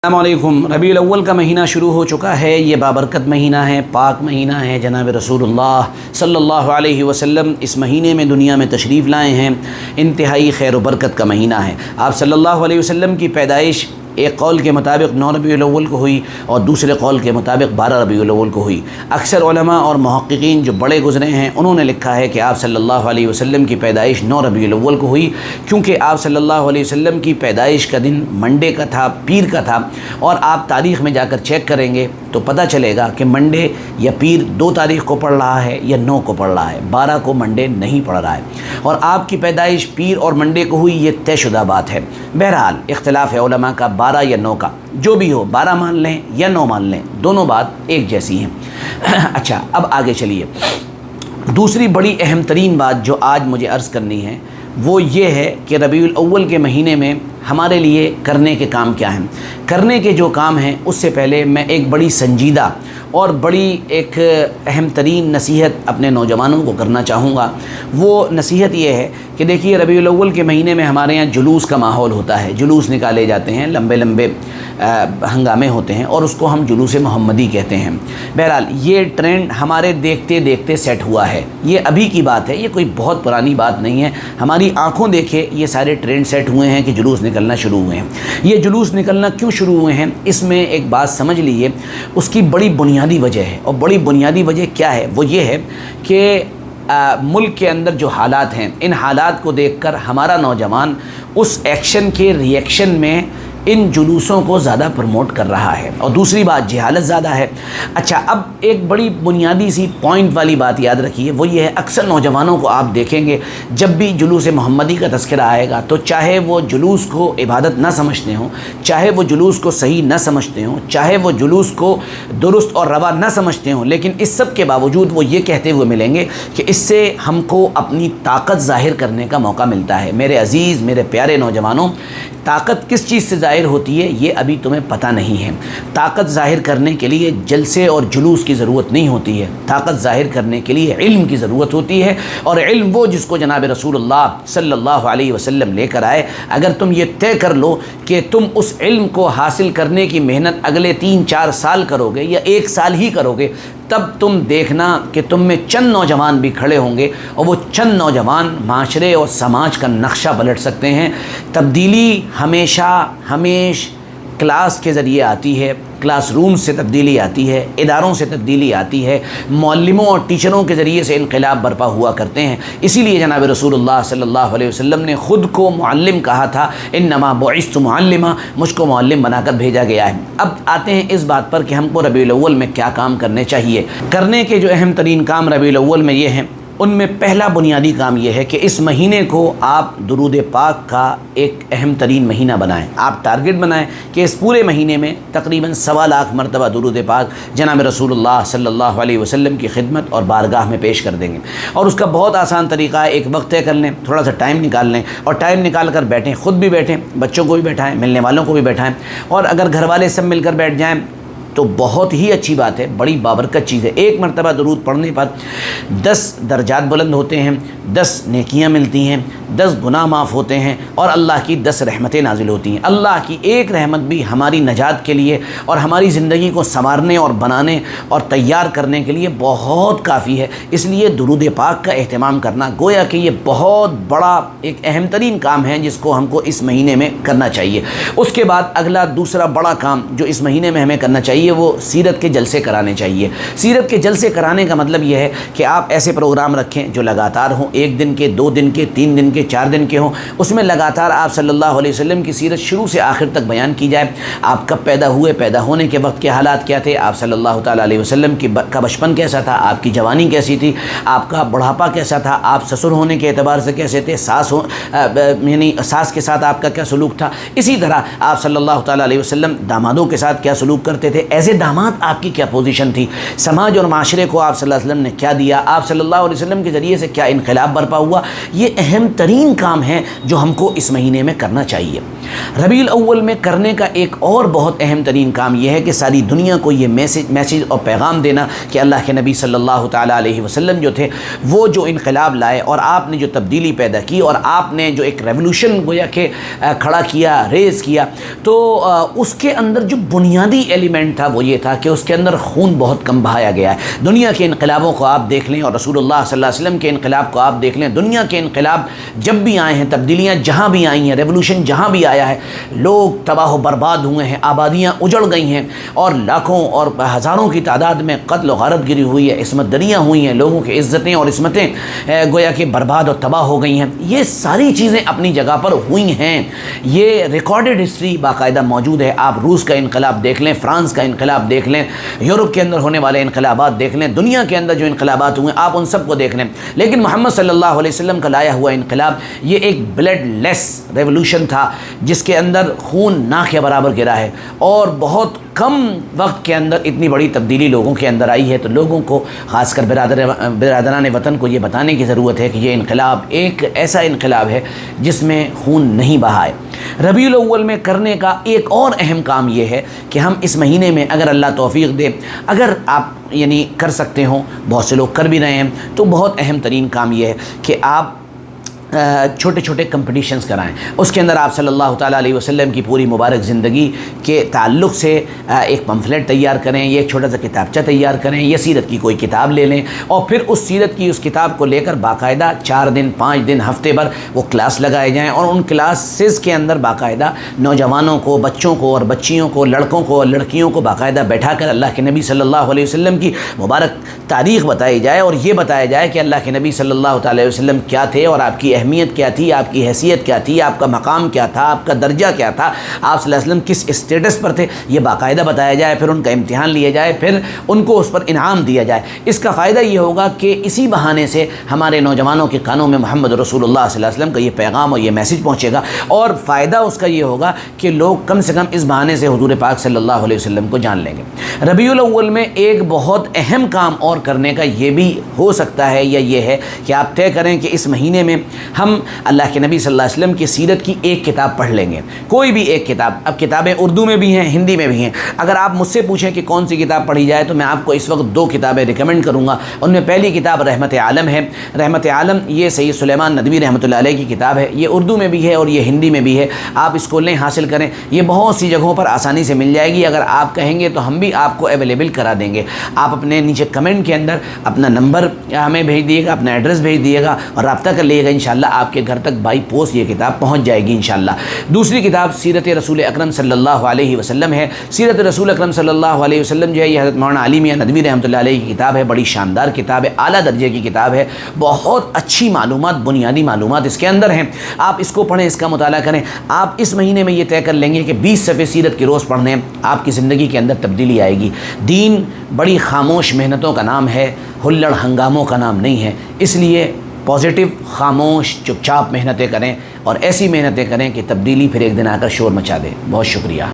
السلام علیکم۔ ربیع الاول کا مہینہ شروع ہو چکا ہے۔ یہ بابرکت مہینہ ہے، پاک مہینہ ہے۔ جناب رسول اللہ صلی اللہ علیہ وسلم اس مہینے میں دنیا میں تشریف لائے ہیں۔ انتہائی خیر و برکت کا مہینہ ہے۔ آپ صلی اللہ علیہ وسلم کی پیدائش ایک قول کے مطابق 9 ربیع الاول کو ہوئی اور دوسرے قول کے مطابق 12 ربیع الاول کو ہوئی۔ اکثر علماء اور محققین جو بڑے گزرے ہیں انہوں نے لکھا ہے کہ آپ صلی اللہ علیہ وسلم کی پیدائش 9 ربیع الاول کو ہوئی، کیونکہ آپ صلی اللہ علیہ وسلم کی پیدائش کا دن منڈے کا تھا، پیر کا تھا، اور آپ تاریخ میں جا کر چیک کریں گے تو پتہ چلے گا کہ منڈے یا پیر 2 تاریخ کو پڑ رہا ہے یا 9 کو پڑ رہا ہے، 12 کو منڈے نہیں پڑ رہا ہے، اور آپ کی پیدائش پیر اور منڈے کو ہوئی، یہ طے شدہ بات ہے۔ بہرحال اختلاف ہے علماء کا 12 یا 9 کا، جو بھی ہو 12 مان لیں یا 9 مان لیں، دونوں بات ایک جیسی ہیں۔ اچھا، اب آگے چلیے۔ دوسری بڑی اہم ترین بات جو آج مجھے عرض کرنی ہے وہ یہ ہے کہ ربیع الاول کے مہینے میں ہمارے لیے کرنے کے کام کیا ہیں۔ کرنے کے جو کام ہیں اس سے پہلے میں ایک بڑی سنجیدہ اور بڑی ایک اہم ترین نصیحت اپنے نوجوانوں کو کرنا چاہوں گا۔ وہ نصیحت یہ ہے کہ دیکھیے، ربیع الاول کے مہینے میں ہمارے یہاں جلوس کا ماحول ہوتا ہے، جلوس نکالے جاتے ہیں، لمبے لمبے ہنگامے ہوتے ہیں، اور اس کو ہم جلوس محمدی کہتے ہیں۔ بہرحال یہ ٹرینڈ ہمارے دیکھتے دیکھتے سیٹ ہوا ہے، یہ ابھی کی بات ہے، یہ کوئی بہت پرانی بات نہیں ہے۔ ہماری آنکھوں دیکھے یہ سارے ٹرینڈ سیٹ ہوئے ہیں کہ جلوس نکلنا شروع ہوئے ہیں۔ یہ جلوس نکلنا کیوں شروع ہوئے ہیں، اس میں ایک بات سمجھ لیجیے، اس کی بڑی بنیادی وجہ ہے، اور بڑی بنیادی وجہ کیا ہے؟ وہ یہ ہے کہ ملک کے اندر جو حالات ہیں، ان حالات کو دیکھ کر ہمارا نوجوان اس ایکشن کے ری ایکشن میں ان جلوسوں کو زیادہ پروموٹ کر رہا ہے، اور دوسری بات جہالت زیادہ ہے۔ اچھا، اب ایک بڑی بنیادی سی پوائنٹ والی بات یاد رکھیے، وہ یہ ہے اکثر نوجوانوں کو آپ دیکھیں گے جب بھی جلوس محمدی کا تذکرہ آئے گا تو چاہے وہ جلوس کو عبادت نہ سمجھتے ہوں، چاہے وہ جلوس کو صحیح نہ سمجھتے ہوں، چاہے وہ جلوس کو درست اور روا نہ سمجھتے ہوں، لیکن اس سب کے باوجود وہ یہ کہتے ہوئے ملیں گے کہ اس سے ہم کو اپنی طاقت ظاہر کرنے کا موقع ملتا ہے۔ میرے عزیز، میرے پیارے نوجوانوں، طاقت کس چیز سے ظاہر ہوتی ہے یہ ابھی تمہیں پتہ نہیں ہے۔ طاقت ظاہر کرنے کے لیے جلسے اور جلوس کی ضرورت نہیں ہوتی ہے، طاقت ظاہر کرنے کے لیے علم کی ضرورت ہوتی ہے، اور علم وہ جس کو جناب رسول اللہ صلی اللہ علیہ وسلم لے کر آئے۔ اگر تم یہ طے کر لو کہ تم اس علم کو حاصل کرنے کی محنت اگلے 3-4 سال کرو گے یا 1 سال ہی کرو گے، تب تم دیکھنا کہ تم میں چند نوجوان بھی کھڑے ہوں گے، اور وہ چند نوجوان معاشرے اور سماج کا نقشہ پلٹ سکتے ہیں۔ تبدیلی ہمیشہ کلاس کے ذریعے آتی ہے، کلاس روم سے تبدیلی آتی ہے، اداروں سے تبدیلی آتی ہے، معلموں اور ٹیچروں کے ذریعے سے انقلاب برپا ہوا کرتے ہیں۔ اسی لیے جناب رسول اللہ صلی اللہ علیہ وسلم نے خود کو معلم کہا تھا، انما بعثت معلما، مجھ کو معلم بنا کر بھیجا گیا ہے۔ اب آتے ہیں اس بات پر کہ ہم کو ربیع الاول میں کیا کام کرنے چاہیے۔ کرنے کے جو اہم ترین کام ربیع الاول میں یہ ہیں، ان میں پہلا بنیادی کام یہ ہے کہ اس مہینے کو آپ درود پاک کا ایک اہم ترین مہینہ بنائیں۔ آپ ٹارگٹ بنائیں کہ اس پورے مہینے میں تقریباً 1.25 لاکھ مرتبہ درود پاک جناب رسول اللہ صلی اللہ علیہ وسلم کی خدمت اور بارگاہ میں پیش کر دیں گے۔ اور اس کا بہت آسان طریقہ ہے، ایک وقت طے کر لیں، تھوڑا سا ٹائم نکال لیں، اور ٹائم نکال کر بیٹھیں، خود بھی بیٹھیں، بچوں کو بھی بیٹھائیں، ملنے والوں کو بھی بیٹھائیں، اور اگر گھر والے سب مل کر بیٹھ جائیں تو بہت ہی اچھی بات ہے، بڑی بابرکت چیز ہے۔ ایک مرتبہ درود پڑھنے پر 10 درجات بلند ہوتے ہیں، 10 نیکیاں ملتی ہیں، 10 گناہ معاف ہوتے ہیں، اور اللہ کی 10 رحمتیں نازل ہوتی ہیں۔ اللہ کی ایک رحمت بھی ہماری نجات کے لیے اور ہماری زندگی کو سنوارنے اور بنانے اور تیار کرنے کے لیے بہت کافی ہے۔ اس لیے درود پاک کا اہتمام کرنا گویا کہ یہ بہت بڑا ایک اہم ترین کام ہے جس کو ہم کو اس مہینے میں کرنا چاہیے۔ اس کے بعد اگلا دوسرا بڑا کام جو اس مہینے میں ہمیں کرنا چاہیے وہ سیرت کے جلسے کرانے چاہیے۔ سیرت کے جلسے کرانے کا مطلب یہ ہے کہ آپ ایسے پروگرام رکھیں جو لگاتار ہوں، 1 دن کے، 2 دن کے، 3 دن کے، 4 دن کے ہوں، اس میں لگاتار آپ صلی اللہ علیہ وسلم کی سیرت شروع سے آخر تک بیان کی جائے۔ آپ کب پیدا ہوئے، پیدا ہونے کے وقت کے حالات کیا تھے، آپ صلی اللہ تعالیٰ علیہ وسلم کا بچپن کیسا تھا، آپ کی جوانی کیسی تھی، آپ کا بڑھاپا کیسا تھا، آپ سسر ہونے کے اعتبار سے کیسے تھے، یعنی ساس کے ساتھ آپ کا کیا سلوک تھا، اسی طرح آپ صلی اللہ تعالیٰ علیہ وسلم دامادوں کے ساتھ کیا سلوک کرتے تھے، ایز اے داماد آپ کی کیا پوزیشن تھی، سماج اور معاشرے کو آپ صلی اللہ علیہ وسلم نے کیا دیا، آپ صلی اللہ علیہ وسلم کے ذریعے سے کیا انقلاب برپا ہوا. یہ اہم ترین کام ہے جو ہم کو اس مہینے میں کرنا چاہیے. ربیع الاول میں کرنے کا ایک اور بہت اہم ترین کام یہ ہے کہ ساری دنیا کو یہ میسیج اور پیغام دینا کہ اللہ کے نبی صلی اللہ تعالیٰ علیہ وسلم جو تھے وہ جو انقلاب لائے اور آپ نے جو تبدیلی پیدا کی اور آپ نے جو ایک ریولوشن گویا کہ کھڑا کیا، ریز کیا، تو اس کے اندر جو بنیادی ایلیمنٹ تھا وہ یہ تھا کہ اس کے اندر خون بہت کم بہایا گیا ہے. دنیا کے انقلابوں کو آپ دیکھ لیں اور رسول اللہ صلی اللہ علیہ وسلم کے انقلاب کو آپ دیکھ لیں. دنیا کے انقلاب جب بھی آئے ہیں، تبدیلیاں جہاں بھی آئی ہیں، ریولوشن جہاں بھی آیا ہے، لوگ تباہ و برباد ہوئے ہیں، آبادیاں اجڑ گئی ہیں اور لاکھوں اور ہزاروں کی تعداد میں قتل و غارت گری ہوئی ہے، عصمت دریاں ہوئی ہیں، لوگوں کی عزتیں اور عصمتیں گویا کہ برباد اور تباہ ہو گئی ہیں. یہ ساری چیزیں اپنی جگہ پر ہوئی ہیں، یہ ریکارڈڈ ہسٹری باقاعدہ موجود ہے. آپ روس کا انقلاب دیکھ لیں، فرانس کا انقلاب دیکھ لیں، یورپ کے اندر ہونے والے انقلابات دیکھ لیں، دنیا کے اندر جو انقلابات ہوئے آپ ان سب کو دیکھ لیں. لیکن محمد صلی اللہ علیہ وسلم کا لایا ہوا انقلاب یہ ایک بلڈ لیس ریولوشن تھا جس کے اندر خون نہ کے برابر گرا ہے اور بہت کم وقت کے اندر اتنی بڑی تبدیلی لوگوں کے اندر آئی ہے. تو لوگوں کو، خاص کر برادران وطن کو یہ بتانے کی ضرورت ہے کہ یہ انقلاب ایک ایسا انقلاب ہے جس میں خون نہیں بہا ہے. ربیع الاول میں کرنے کا ایک اور اہم کام یہ ہے کہ ہم اس مہینے میں اگر اللہ توفیق دے، اگر آپ یعنی کر سکتے ہوں، بہت سے لوگ کر بھی رہے ہیں، تو بہت اہم ترین کام یہ ہے کہ آپ چھوٹے چھوٹے کمپٹیشنز کرائیں. اس کے اندر آپ صلی اللہ تعالیٰ علیہ وسلم کی پوری مبارک زندگی کے تعلق سے ایک پمفلیٹ تیار کریں، یہ ایک چھوٹا سا کتابچہ تیار کریں، یا سیرت کی کوئی کتاب لے لیں اور پھر اس سیرت کی اس کتاب کو لے کر باقاعدہ 4 دن 5 دن ہفتے بھر وہ کلاس لگائے جائیں اور ان کلاسز کے اندر باقاعدہ نوجوانوں کو، بچوں کو اور بچیوں کو، لڑکوں کو اور لڑکیوں کو باقاعدہ بیٹھا کر اللہ کے نبی صلی اللہ علیہ وسلم کی مبارک تاریخ بتائی جائے اور یہ بتایا جائے کہ اللہ کے نبی صلی اللہ تعالیٰ علیہ وسلم کیا تھے اور آپ کی اہمیت کیا تھی، آپ کی حیثیت کیا تھی، آپ کا مقام کیا تھا، آپ کا درجہ کیا تھا، آپ صلی اللہ علیہ وسلم کس اسٹیٹس پر تھے، یہ باقاعدہ بتایا جائے. پھر ان کا امتحان لیا جائے، پھر ان کو اس پر انعام دیا جائے. اس کا فائدہ یہ ہوگا کہ اسی بہانے سے ہمارے نوجوانوں کے کانوں میں محمد رسول اللہ صلی اللہ علیہ وسلم کا یہ پیغام اور یہ میسیج پہنچے گا اور فائدہ اس کا یہ ہوگا کہ لوگ کم سے کم اس بہانے سے حضور پاک صلی اللہ علیہ وسلم کو جان لیں گے. ربیع الاول میں ایک بہت اہم کام اور کرنے کا یہ بھی ہو سکتا ہے یا یہ ہے کہ آپ طے کریں کہ اس مہینے میں ہم اللہ کے نبی صلی اللہ علیہ وسلم کی سیرت کی ایک کتاب پڑھ لیں گے، کوئی بھی ایک کتاب. اب کتابیں اردو میں بھی ہیں، ہندی میں بھی ہیں. اگر آپ مجھ سے پوچھیں کہ کون سی کتاب پڑھی جائے تو میں آپ کو اس وقت 2 کتابیں ریکمنڈ کروں گا. ان میں پہلی کتاب رحمت عالم ہے. رحمت عالم یہ سید سلیمان ندوی رحمۃ اللہ علیہ کی کتاب ہے. یہ اردو میں بھی ہے اور یہ ہندی میں بھی ہے. آپ اس کو لیں، حاصل کریں. یہ بہت سی جگہوں پر آسانی سے مل جائے گی. اگر آپ کہیں گے تو ہم بھی آپ کو اویلیبل کرا دیں گے. آپ اپنے نیچے کمنٹ کے اندر اپنا نمبر ہمیں بھیج دیے گا، اپنا ایڈریس بھیج دیے گا اور رابطہ کر لیے گا. انشاءاللہ آپ کے گھر تک بائی پوسٹ یہ کتاب پہنچ جائے گی انشاءاللہ. دوسری کتاب سیرت رسول اکرم صلی اللہ علیہ وسلم ہے. سیرت رسول اکرم صلی اللہ علیہ وسلم جو ہے یہ حضرت مولانا علی میاں ندوی رحمۃ اللہ علیہ کی کتاب ہے. بڑی شاندار کتاب ہے، اعلیٰ درجے کی کتاب ہے. بہت اچھی معلومات، بنیادی معلومات اس کے اندر ہیں. آپ اس کو پڑھیں، اس کا مطالعہ کریں. آپ اس مہینے میں یہ طے کر لیں گے کہ 20 صفحے سیرت کی روز پڑھنے، آپ کی زندگی کے اندر تبدیلی آئے گی. دین بڑی خاموش محنتوں کا نام ہے، ہلڑ ہنگاموں کا نام نہیں ہے. اس لیے پازیٹیو، خاموش، چپ چاپ محنتیں کریں اور ایسی محنتیں کریں کہ تبدیلی پھر ایک دن آ کر شور مچا دے. بہت شکریہ.